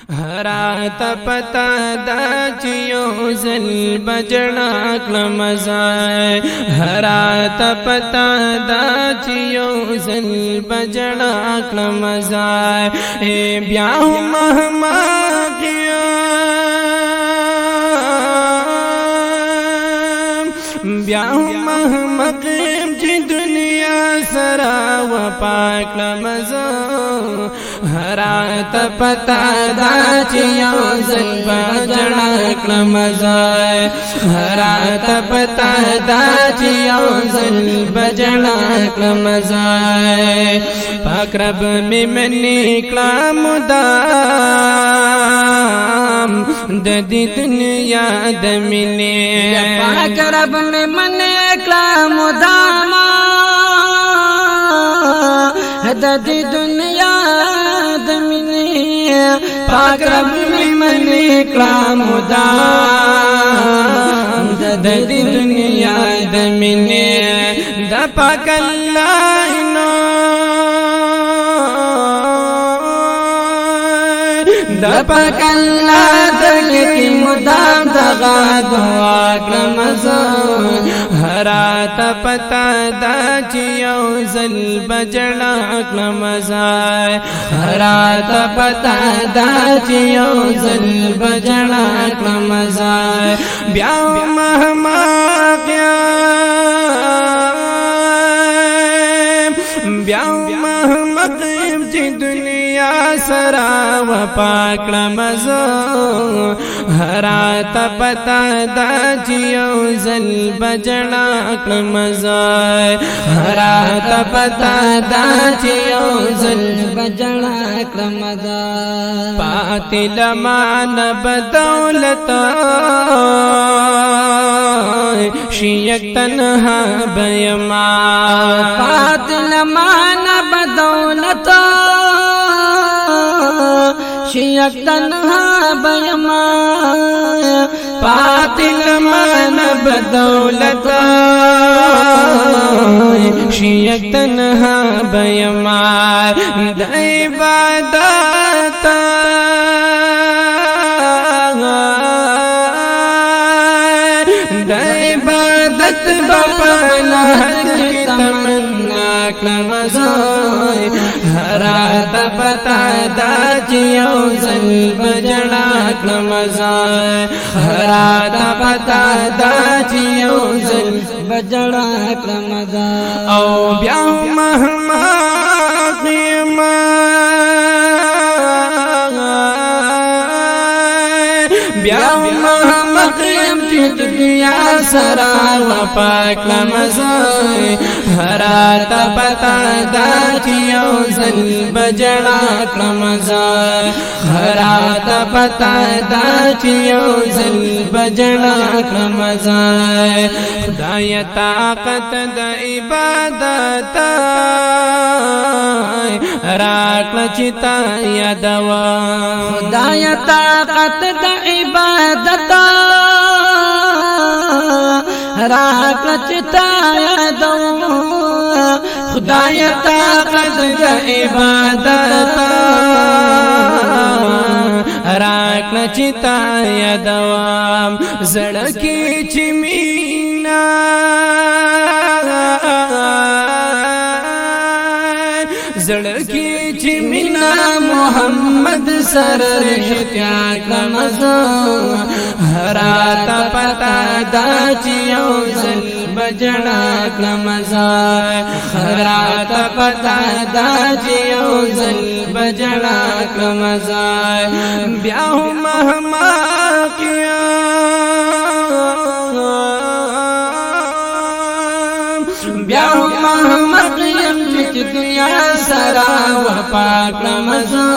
هرات پتا دا چیو زل بجڑا کلمزائے هرات پتا دا چیو زل بجڑا کلمزائے اے بیاہو مہما کیا بیاہو مہما قیم جی دنیا سرا و پاک لمزو هرات پتا دا چیو زل بجڑا کلمزائے هرات پتا دا چیو زل بجڑا کلمزائے پاک رب میں منی کلام دام ددی دنیا دمنے پاک رب میں منی کلام دام ددی دنیا دمنے پاک رب میں منی کلام دام ددی دنیا دمنے دا پاک اللہ دا پاک اللہ دلکی مدام دغا دعا کلمزو هرات پتا دا چیو زل بجڑا کلمزائے هرات پتا دا چیو زل بجڑا کلمزائے بیاو مہما قیام بیاو مہما قیام جی دنیا سرا و پاک لمزو هرات پتا دا چیو زل بجڑا کلمزائے هرات پتا دا چیو زل بجڑا کلمزائے پاتل مان بدولت شیک تنہا بیما پاتل مان بدولت شیک تنہا بیما پاتل من بدولت شیک تنہا بیما دا عبادت دا عبادت بپنا کی تمنا کلمزائے هرات پتا دا چیو زل بجڑا کلمزائے هرات پتا دا چیو زل بجڑا کلمزائے او بیاو مہما قیما بیاو مہما قیم جت دیا سرا و پاک لمزائے هرات پتا دا چیو زل بجڑا کلمزائے هرات پتا دا چیو زل بجڑا کلمزائے خدای طاقت دا عبادت راکل چتا یادوا خدای طاقت دا عبادت راکل چتا یادوا خدای طاقت دا عبادت راکل چتا یادوا زڑکی چمینا زڑکی چمینا محمد سر رشتیا کلمزو هرات پتا دا چیو زل بجڑا کلمزائے هرات پتا دا چیو زل بجڑا کلمزائے بیاہو مہما کیا بیاہو مہما قیم جت دنیا سرا و پاک لمزو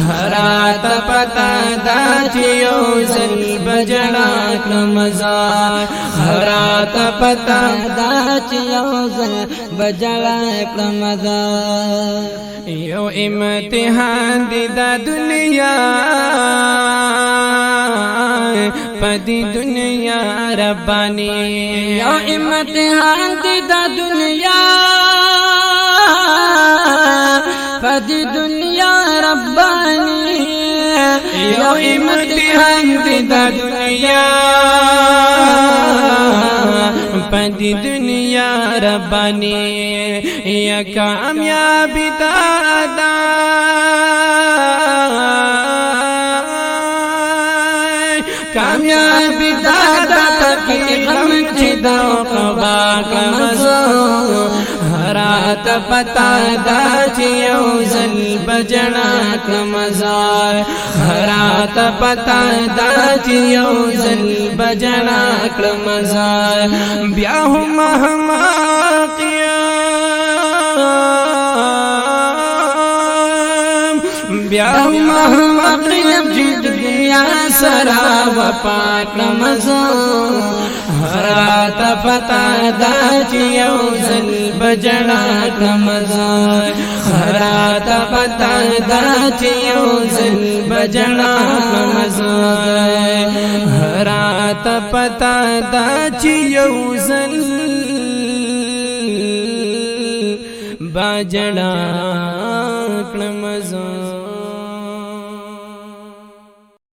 هرات پتا دا چیو زل بجڑا کلمزائے هرات پتا دا چیو زل بجڑا کلمزائے یو امتحان دی دا دنیا پدی دنیا ربانی یو امتحان دی دا دنیا پدی دنیا ربانی یو امتحان دی دا دنیا پدی دنیا ربانی یا کامیابی دادا کامیابی دادا تکی غم چی دا قبا کمزو رات پتا دا چی یو زل بجنا کمزار رات پتا دا چی یو زل بجنا کمزار بیا هم قیام بیا هم قیام جی دنیا سرا و پاک نمزار رات پتا دا چی یو زل بجنا کمزار رات پتا دا چی یو زل بجنا کمزار رات پتا دا چی یو زل بجنا